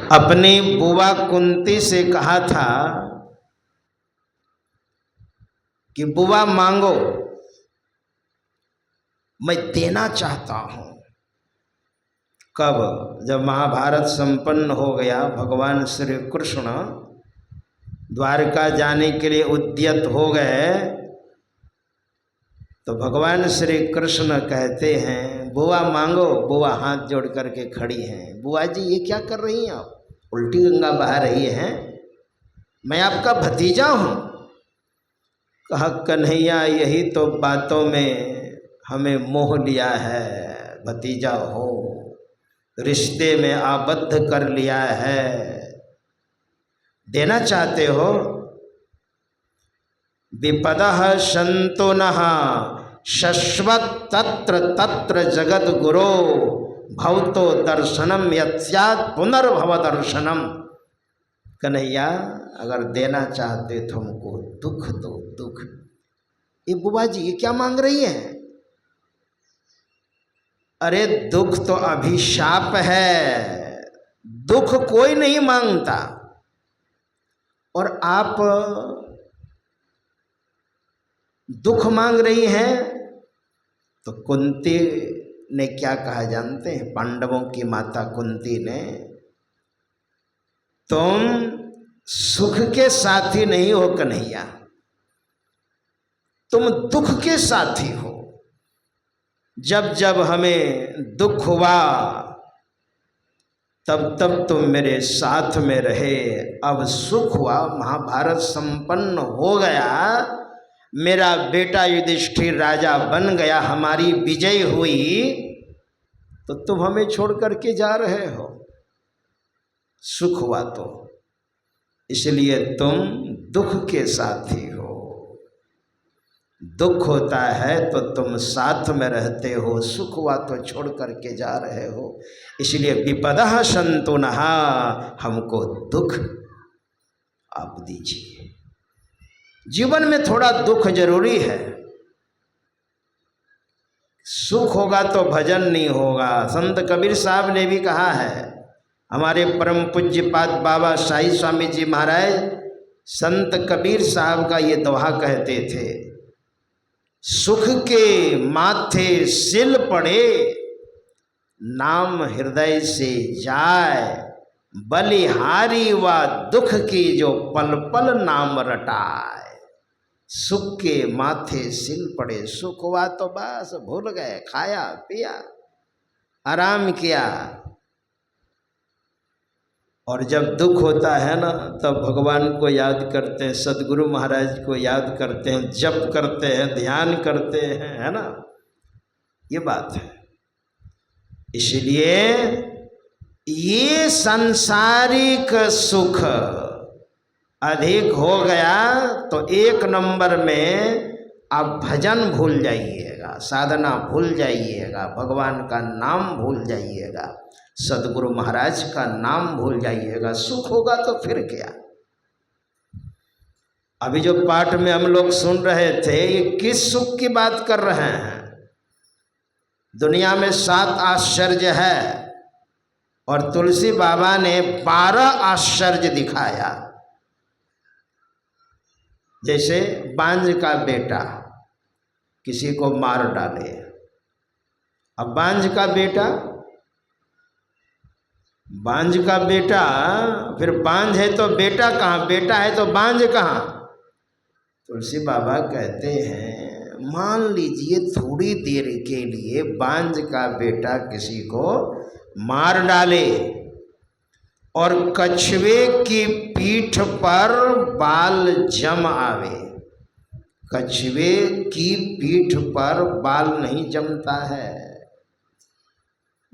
अपनी बुआ कुंती से कहा था कि बुआ मांगो, मैं देना चाहता हूं। कब? जब महाभारत संपन्न हो गया, भगवान श्री कृष्ण द्वारका जाने के लिए उद्यत हो गए, तो भगवान श्री कृष्ण कहते हैं बुआ मांगो। बुआ हाथ जोड़ करके खड़ी हैं। बुआ जी ये क्या कर रही हैं आप? उल्टी गंगा बहा रही हैं, मैं आपका भतीजा हूं। कहा कन्हैया यही तो बातों में हमें मोह लिया है, भतीजा हो, रिश्ते में आबद्ध कर लिया है, देना चाहते हो? विपदः सन्तु नः शश्वत् तत्र तत्र जगद गुरो भवतो दर्शनम यत्स्यात् पुनर्भव दर्शनम। कन्हैया अगर देना चाहते तुमको दुख दो, दुख। ये बुआ जी ये क्या मांग रही है? अरे दुख तो अभिशाप है, दुख कोई नहीं मांगता। और आप दुख मांग रही हैं। तो कुंती ने क्या कहा जानते हैं? पांडवों की माता कुंती ने, तुम सुख के साथी नहीं हो कन्हैया, तुम दुख के साथी हो। जब जब हमें दुख हुआ तब तब तुम मेरे साथ में रहे। अब सुख हुआ, महाभारत संपन्न हो गया, मेरा बेटा युधिष्ठिर राजा बन गया, हमारी विजय हुई, तो तुम हमें छोड़ करके जा रहे हो। सुख हुआ तो इसलिए तुम दुख के साथी हो। दुख होता है तो तुम साथ में रहते हो, सुख हुआ तो छोड़ करके जा रहे हो। इसलिए विपदः सन्तु नः, हमको दुख आप दीजिए। जीवन में थोड़ा दुख जरूरी है। सुख होगा तो भजन नहीं होगा। संत कबीर साहब ने भी कहा है, हमारे परम पूज्यपाद बाबा शाही स्वामी जी महाराज संत कबीर साहब का ये दोहा कहते थे, सुख के माथे सिल पड़े, नाम हृदय से जाए, बलिहारी व दुख की जो पल पल नाम रटाए। सुख के माथे सिल पड़े, सुख हुआ तो बस भूल गए, खाया पिया आराम किया। और जब दुख होता है ना, तब भगवान को याद करते हैं, सदगुरु महाराज को याद करते हैं, जप करते हैं, ध्यान करते हैं, है ना, ये बात है। इसलिए ये सांसारिक सुख अधिक हो गया तो एक नंबर में आप भजन भूल जाइएगा, साधना भूल जाइएगा, भगवान का नाम भूल जाइएगा, सदगुरु महाराज का नाम भूल जाइएगा। सुख होगा तो फिर क्या? अभी जो पाठ में हम लोग सुन रहे थे, ये किस सुख की बात कर रहे हैं? दुनिया में 7 आश्चर्य है और तुलसी बाबा ने 12 आश्चर्य दिखाया। जैसे बांझ का बेटा किसी को मार डाले। अब बांझ का बेटा, फिर बांझ है तो बेटा कहाँ, बेटा है तो बांझ कहाँ? तुलसी बाबा कहते हैं, मान लीजिए थोड़ी देर के लिए बांझ का बेटा किसी को मार डाले और कछुए की पीठ पर बाल जम आवे। कछुए की पीठ पर बाल नहीं जमता है।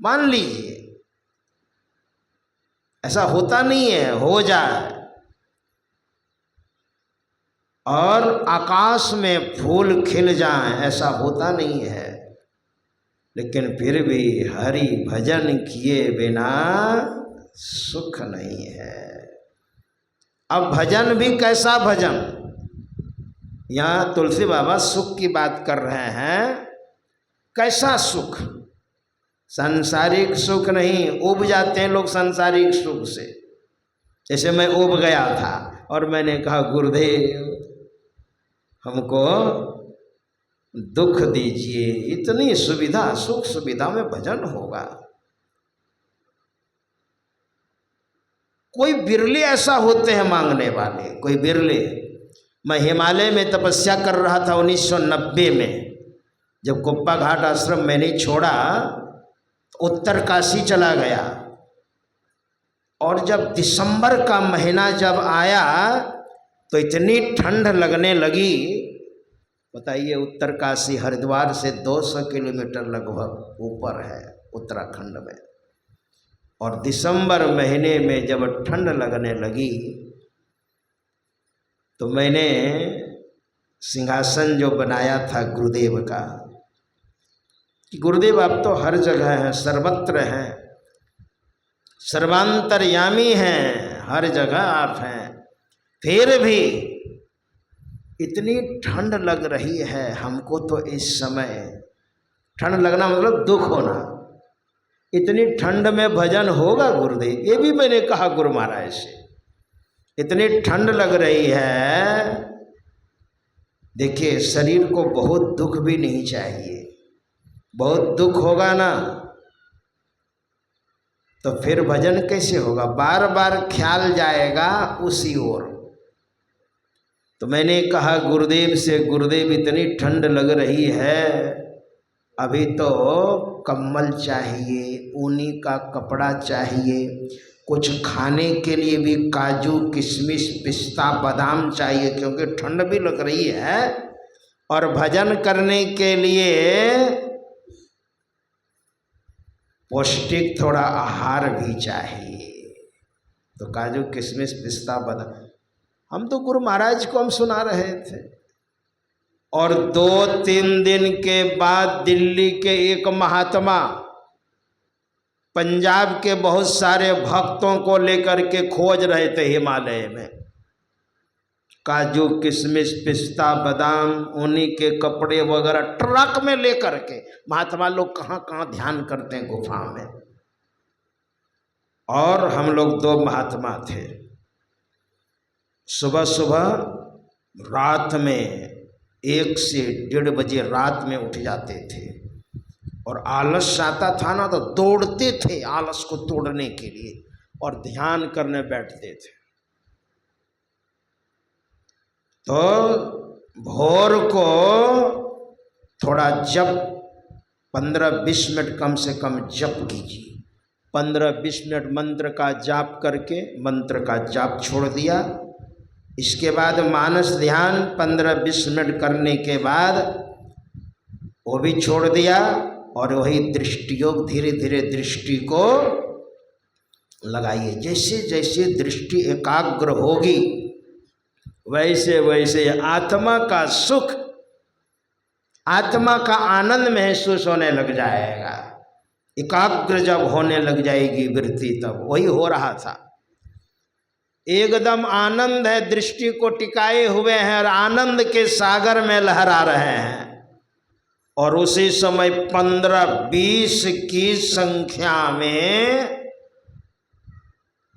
मान लीजिए ऐसा होता नहीं है, हो जाए। और आकाश में फूल खिल जाएं, ऐसा होता नहीं है। लेकिन फिर भी हरि भजन किए बिना सुख नहीं है। अब भजन भी कैसा भजन? यहाँ तुलसी बाबा सुख की बात कर रहे हैं। कैसा सुख? सांसारिक सुख नहीं। उब जाते हैं लोग सांसारिक सुख से। जैसे मैं ऊब गया था और मैंने कहा गुरुदेव हमको दुख दीजिए, इतनी सुविधा सुख सुविधा में भजन होगा। कोई बिरले ऐसा होते हैं मांगने वाले, कोई बिरले। मैं हिमालय में तपस्या कर रहा था 1990 में, जब कुप्पा घाट आश्रम मैंने छोड़ा, उत्तर काशी चला गया। और जब दिसंबर का महीना जब आया तो इतनी ठंड लगने लगी, बताइए उत्तर काशी हरिद्वार से 200 किलोमीटर लगभग ऊपर है उत्तराखंड में, और दिसंबर महीने में जब ठंड लगने लगी तो मैंने सिंहासन जो बनाया था गुरुदेव का, कि गुरुदेव आप तो हर जगह हैं, सर्वत्र हैं, सर्वांतर्यामी हैं, हर जगह आप हैं, फिर भी इतनी ठंड लग रही है हमको तो इस समय। ठंड लगना मतलब दुख होना, इतनी ठंड में भजन होगा गुरुदेव? ये भी मैंने कहा गुरु महाराज से, इतनी ठंड लग रही है। देखिए शरीर को बहुत दुख भी नहीं चाहिए, बहुत दुख होगा ना तो फिर भजन कैसे होगा? बार बार ख्याल जाएगा उसी ओर। तो मैंने कहा गुरुदेव से, गुरुदेव इतनी ठंड लग रही है, अभी तो कंबल चाहिए, ऊनी का कपड़ा चाहिए, कुछ खाने के लिए भी काजू किशमिश पिस्ता बादाम चाहिए, क्योंकि ठंड भी लग रही है, और भजन करने के लिए पौष्टिक थोड़ा आहार भी चाहिए। तो काजू किशमिश पिस्ता बादाम, हम तो गुरु महाराज को हम सुना रहे थे। और 2-3 दिन के बाद दिल्ली के एक महात्मा पंजाब के बहुत सारे भक्तों को लेकर के खोज रहे थे हिमालय में, काजू किशमिश पिस्ता बादाम ऊनी के कपड़े वगैरह ट्रक में लेकर के। महात्मा लोग कहाँ कहाँ ध्यान करते हैं गुफा में, और हम लोग 2 महात्मा थे। सुबह सुबह रात में 1 से 1:30 बजे रात में उठ जाते थे, और आलस आता था ना तो दौड़ते थे आलस को तोड़ने के लिए, और ध्यान करने बैठते थे। तो भोर को थोड़ा जप 15-20 मिनट कम से कम जप कीजिए। 15-20 मिनट मंत्र का जाप करके मंत्र का जाप छोड़ दिया। इसके बाद मानस ध्यान 15-20 मिनट करने के बाद वो भी छोड़ दिया, और वही दृष्टि योग, धीरे धीरे दृष्टि को लगाइए। जैसे जैसे दृष्टि एकाग्र होगी वैसे वैसे आत्मा का सुख, आत्मा का आनंद महसूस होने लग जाएगा। एकाग्र जब होने लग जाएगी वृत्ति, तब वही हो रहा था। एकदम आनंद है, दृष्टि को टिकाए हुए हैं और आनंद के सागर में लहरा रहे हैं, और उसी समय 15-20 की संख्या में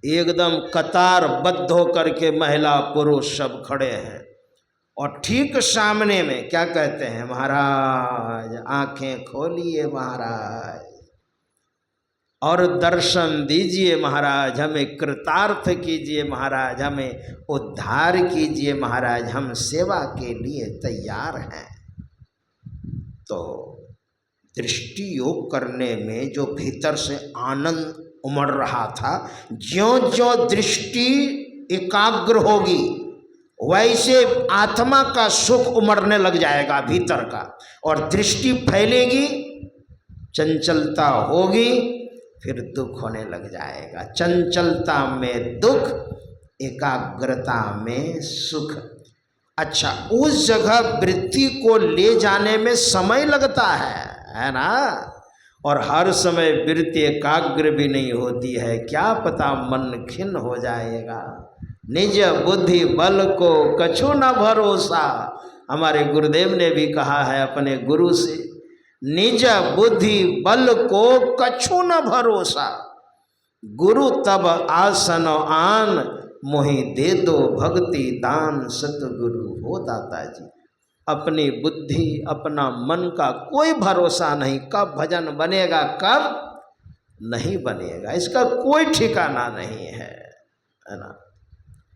एकदम कतारबद्ध होकर के महिला पुरुष सब खड़े हैं, और ठीक सामने में क्या कहते हैं? महाराज आंखें खोलिए महाराज, और दर्शन दीजिए महाराज, हमें कृतार्थ कीजिए महाराज, हमें उद्धार कीजिए महाराज, हम सेवा के लिए तैयार हैं। तो दृष्टि योग करने में जो भीतर से आनंद उमड़ रहा था, ज्यों ज्यों दृष्टि एकाग्र होगी वैसे आत्मा का सुख उमड़ने लग जाएगा भीतर का, और दृष्टि फैलेगी, चंचलता होगी, फिर दुख होने लग जाएगा। चंचलता में दुख, एकाग्रता में सुख। अच्छा, उस जगह वृत्ति को ले जाने में समय लगता है ना, और हर समय वृत्ति एकाग्र भी नहीं होती है, क्या पता मन खिन्न हो जाएगा। निज बुद्धि बल को कछु न भरोसा, हमारे गुरुदेव ने भी कहा है अपने गुरु से, निज बुद्धि बल को कछु न भरोसा, गुरु तब आसन आन मोहि दे दो भक्ति दान सतगुरु हो दाता जी। अपनी बुद्धि अपना मन का कोई भरोसा नहीं, कब भजन बनेगा कब नहीं बनेगा, इसका कोई ठिकाना नहीं है ना।